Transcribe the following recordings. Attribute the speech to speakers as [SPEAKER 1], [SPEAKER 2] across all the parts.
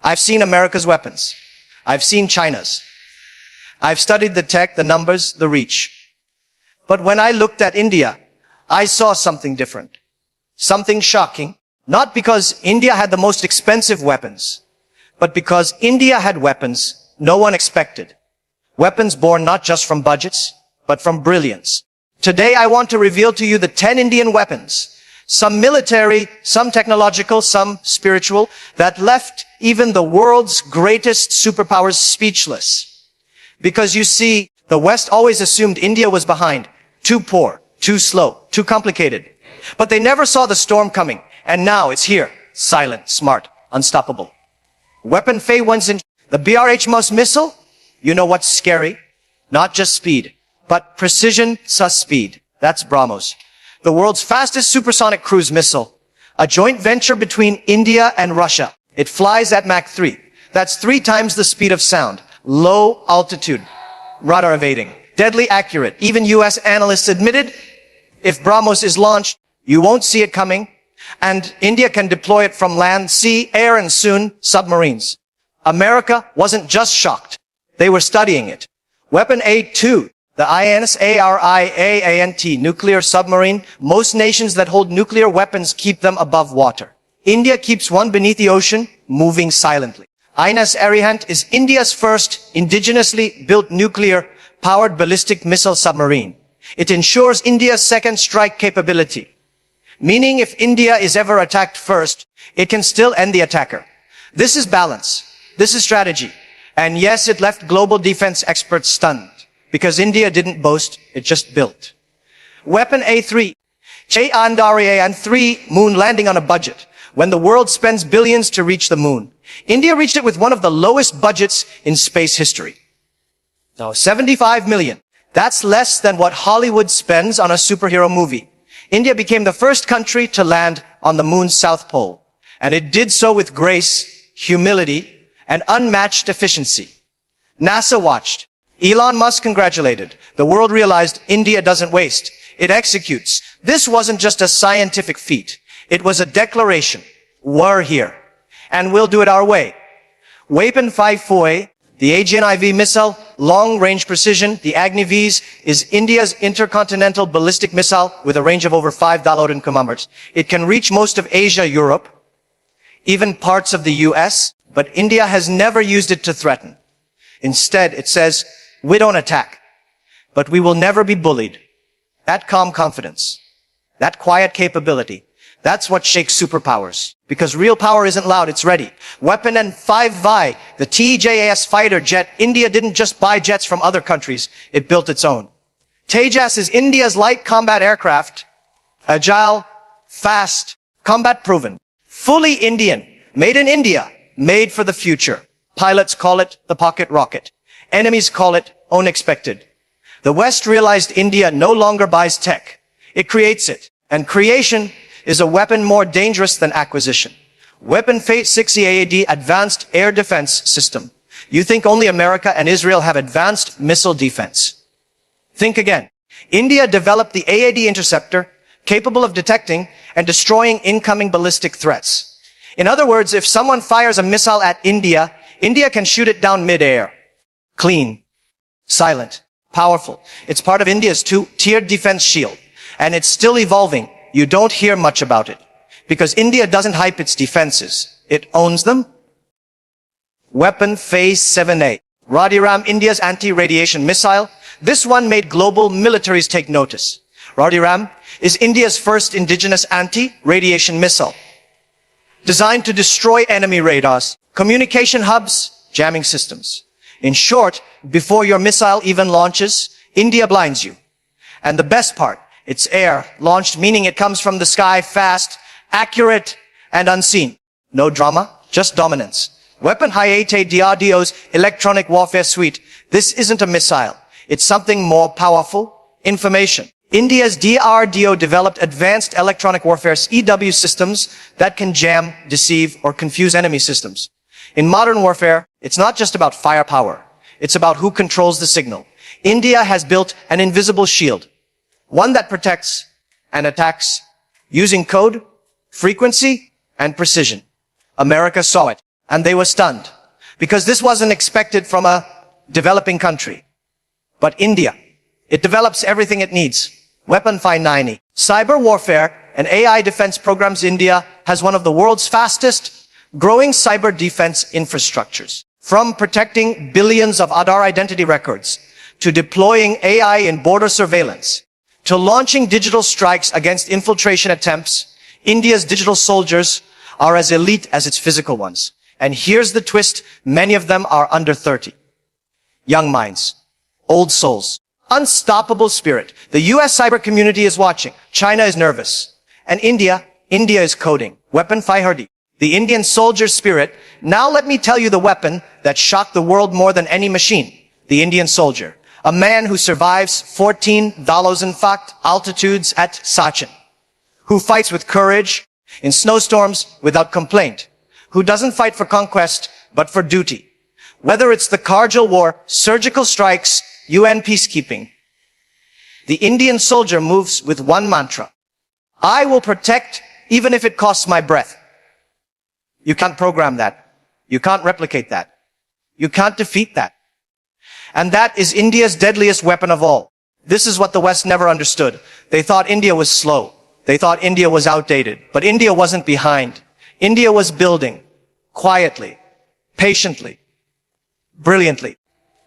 [SPEAKER 1] I've seen America's weapons. I've seen China's. I've studied the tech, the numbers, the reach. But when I looked at India, I saw something different. Something shocking. Not because India had the most expensive weapons, but because India had weapons no one expected. Weapons born not just from budgets, but from brilliance. Today I want to reveal to you the 10 Indian weapons, some military, some technological, some spiritual, that left even the world's greatest superpowers speechless. Because you see, the West always assumed India was behind, too poor, too slow, too complicated. But they never saw the storm coming, and now it's here, silent, smart, unstoppable. Weapon Fei one's in the BrHMOS missile. You know what's scary? Not just speed, but precision sus speed. That's BrahMos. The world's fastest supersonic cruise missile. A joint venture between India and Russia. It flies at Mach 3. That's 3 times the speed of sound. Low altitude. Radar evading. Deadly accurate. Even US analysts admitted, if BrahMos is launched, you won't see it coming. And India can deploy it from land, sea, air, and soon submarines. America wasn't just shocked. They were studying it. Weapon A2, the INSARIAANT nuclear submarine. Most nations that hold nuclear weapons keep them above water. India keeps one beneath the ocean, moving silently. INS Arihant is India's first indigenously built nuclear-powered ballistic missile submarine. It ensures India's second strike capability. Meaning if India is ever attacked first, it can still end the attacker. This is balance. This is strategy. And yes, it left global defense experts stunned. Because India didn't boast, it just built. Weapon A3. Chandrayaan-3 moon landing on a budget. When the world spends billions to reach the moon, India reached it with one of the lowest budgets in space history. Now, 75 million. That's less than what Hollywood spends on a superhero movie. India became the first country to land on the moon's south pole. And it did so with grace, humility, and unmatched efficiency. NASA watched. Elon Musk congratulated. The world realized India doesn't waste. It executes. This wasn't just a scientific feat. It was a declaration. We're here. And we'll do it our way. Weapon 5 the AGN-IV missile, long-range precision, the Agni-Vs, is India's intercontinental ballistic missile with a range of over 5,000 kilometers. It can reach most of Asia, Europe, even parts of the US, but India has never used it to threaten. Instead, it says, we don't attack, but we will never be bullied. That calm confidence, that quiet capability, that's what shakes superpowers. Because real power isn't loud, it's ready. Weapon N5 the TEJAS fighter jet. India didn't just buy jets from other countries, it built its own. Tejas is India's light combat aircraft. Agile, fast, combat proven. Fully Indian, made in India, made for the future. Pilots call it the pocket rocket. Enemies call it unexpected. The West realized India no longer buys tech. It creates it. And creation is a weapon more dangerous than acquisition. Weapon Fate 6 AAD Advanced Air Defense System. You think only America and Israel have advanced missile defense. Think again. India developed the AAD interceptor, capable of detecting and destroying incoming ballistic threats. In other words, if someone fires a missile at India, India can shoot it down mid-air. Clean, silent, powerful. It's part of India's two-tiered defense shield, and it's still evolving. You don't hear much about it, because India doesn't hype its defenses. It owns them. Weapon Phase 7A. Radiram, India's anti-radiation missile. This one made global militaries take notice. Radiram is India's first indigenous anti-radiation missile. Designed to destroy enemy radars, communication hubs, jamming systems. In short, before your missile even launches, India blinds you. And the best part, it's air-launched, meaning it comes from the sky fast, accurate, and unseen. No drama, just dominance. Weapon Hayate DRDO's electronic warfare suite. This isn't a missile. It's something more powerful. Information. India's DRDO developed advanced electronic warfare EW systems that can jam, deceive, or confuse enemy systems. In modern warfare, it's not just about firepower. It's about who controls the signal. India has built an invisible shield. One that protects and attacks using code, frequency, and precision. America saw it. And they were stunned because this wasn't expected from a developing country. But India, it develops everything it needs. Weapon 590. Cyber warfare and AI defense programs. India has one of the world's fastest growing cyber defense infrastructures. From protecting billions of Aadhaar identity records, to deploying AI in border surveillance, to launching digital strikes against infiltration attempts, India's digital soldiers are as elite as its physical ones. And here's the twist, many of them are under 30. Young minds, old souls, unstoppable spirit. The US cyber community is watching. China is nervous. And India is coding. Weapon 530. The Indian soldier spirit. Now let me tell you the weapon that shocked the world more than any machine. The Indian soldier. A man who survives 14,000 altitudes at Sachin. Who fights with courage in snowstorms without complaint. Who doesn't fight for conquest, but for duty. Whether it's the Kargil war, surgical strikes, UN peacekeeping. The Indian soldier moves with one mantra. I will protect even if it costs my breath. You can't program that. You can't replicate that. You can't defeat that. And that is India's deadliest weapon of all. This is what the West never understood. They thought India was slow. They thought India was outdated. But India wasn't behind. India was building. Quietly. Patiently. Brilliantly.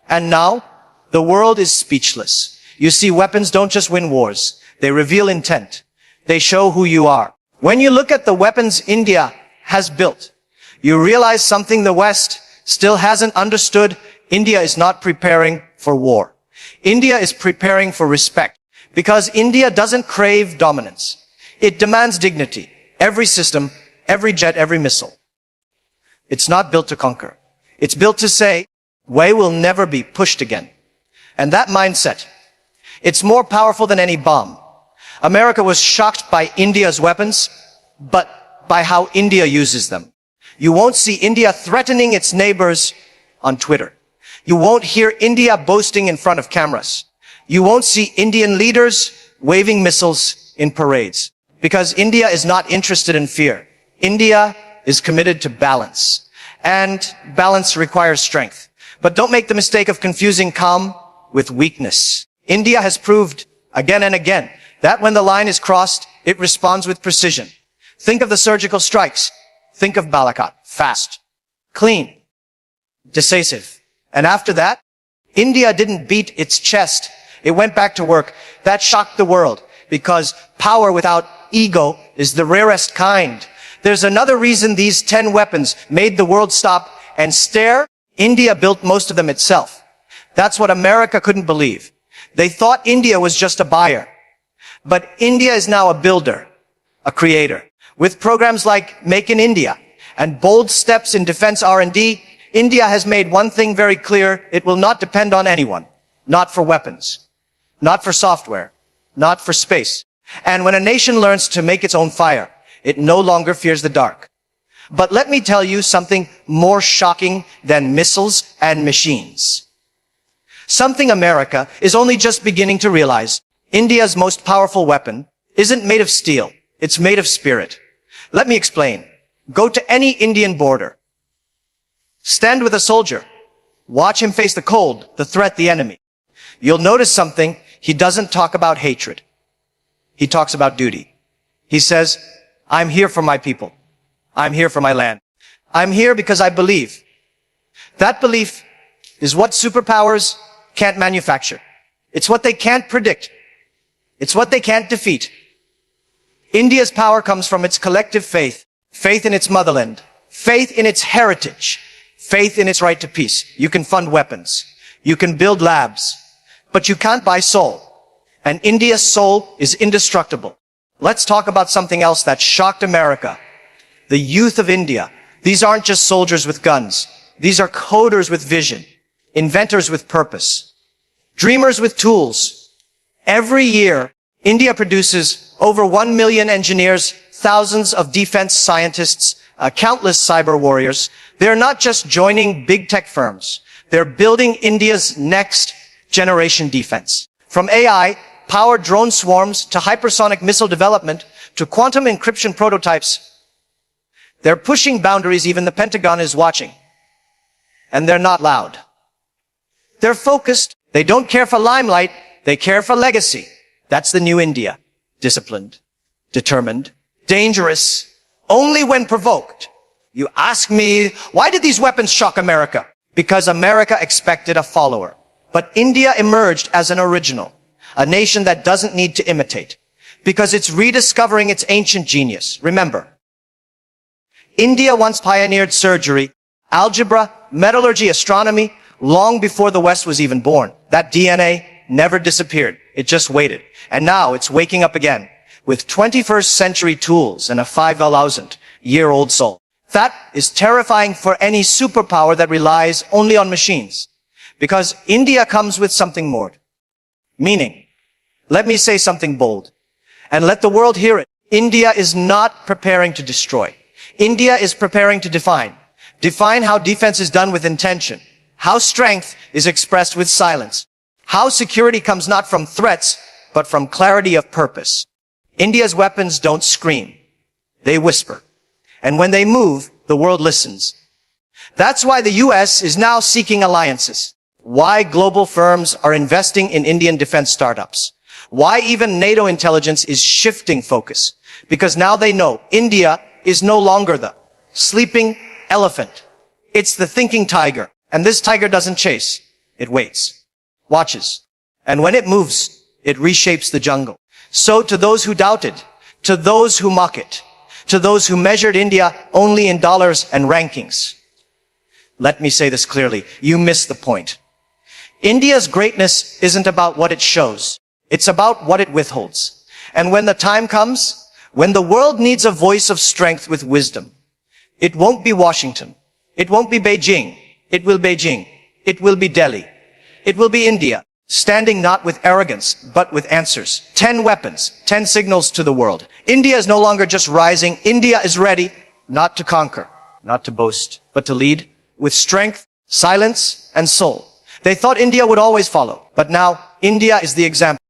[SPEAKER 1] And now, the world is speechless. You see, weapons don't just win wars. They reveal intent. They show who you are. When you look at the weapons India has built, you realize something the West still hasn't understood. India is not preparing for war. India is preparing for respect. Because India doesn't crave dominance. It demands dignity. Every system, every jet, every missile. It's not built to conquer. It's built to say, we will never be pushed again. And that mindset, it's more powerful than any bomb. America was shocked by India's weapons, but by how India uses them. You won't see India threatening its neighbors on Twitter. You won't hear India boasting in front of cameras. You won't see Indian leaders waving missiles in parades. Because India is not interested in fear. India is committed to balance. And balance requires strength. But don't make the mistake of confusing calm with weakness. India has proved again and again that when the line is crossed, it responds with precision. Think of the surgical strikes. Think of Balakot. Fast, clean, decisive. And after that, India didn't beat its chest. It went back to work. That shocked the world because power without ego is the rarest kind. There's another reason these 10 weapons made the world stop and stare. India built most of them itself. That's what America couldn't believe. They thought India was just a buyer. But India is now a builder, a creator. With programs like Make in India and bold steps in defense R&D, India has made one thing very clear. It will not depend on anyone. Not for weapons. Not for software. Not for space. And when a nation learns to make its own fire, it no longer fears the dark. But let me tell you something more shocking than missiles and machines. Something America is only just beginning to realize. India's most powerful weapon isn't made of steel. It's made of spirit. Let me explain. Go to any Indian border. Stand with a soldier. Watch him face the cold, the threat, the enemy. You'll notice something. He doesn't talk about hatred. He talks about duty. He says, I'm here for my people. I'm here for my land. I'm here because I believe. That belief is what superpowers can't manufacture. It's what they can't predict. It's what they can't defeat. India's power comes from its collective faith. Faith in its motherland. Faith in its heritage. Faith in its right to peace. You can fund weapons. You can build labs. But you can't buy soul. And India's soul is indestructible. Let's talk about something else that shocked America. The youth of India. These aren't just soldiers with guns. These are coders with vision. Inventors with purpose. Dreamers with tools. Every year, India produces over 1 million engineers, thousands of defense scientists, countless cyber warriors. They're not just joining big tech firms. They're building India's next generation defense. From AI, powered drone swarms, to hypersonic missile development, to quantum encryption prototypes. They're pushing boundaries even the Pentagon is watching. And they're not loud. They're focused. They don't care for limelight. They care for legacy. That's the new India. Disciplined, determined, dangerous, only when provoked. You ask me, why did these weapons shock America? Because America expected a follower. But India emerged as an original, a nation that doesn't need to imitate, because it's rediscovering its ancient genius. Remember, India once pioneered surgery, algebra, metallurgy, astronomy, long before the West was even born. That DNA never disappeared. It just waited. And now it's waking up again with 21st century tools and a 5,000-year-old soul. That is terrifying for any superpower that relies only on machines. Because India comes with something more. Meaning, let me say something bold and let the world hear it. India is not preparing to destroy. India is preparing to define. Define how defense is done with intention. How strength is expressed with silence. How security comes not from threats, but from clarity of purpose. India's weapons don't scream. They whisper. And when they move, the world listens. That's why the US is now seeking alliances. Why global firms are investing in Indian defense startups. Why even NATO intelligence is shifting focus. Because now they know India is no longer the sleeping elephant. It's the thinking tiger. And this tiger doesn't chase. It waits. Watches. And when it moves, it reshapes the jungle. So to those who doubted, to those who mock it, to those who measured India only in dollars and rankings, let me say this clearly. You miss the point. India's greatness isn't about what it shows. It's about what it withholds. And when the time comes, when the world needs a voice of strength with wisdom, it won't be Washington. It won't be Beijing. It will Beijing. It will be Delhi. It will be India, standing not with arrogance, but with answers. 10 weapons, 10 signals to the world. India is no longer just rising. India is ready, not to conquer, not to boast, but to lead with strength, silence, and soul. They thought India would always follow, but now India is the example.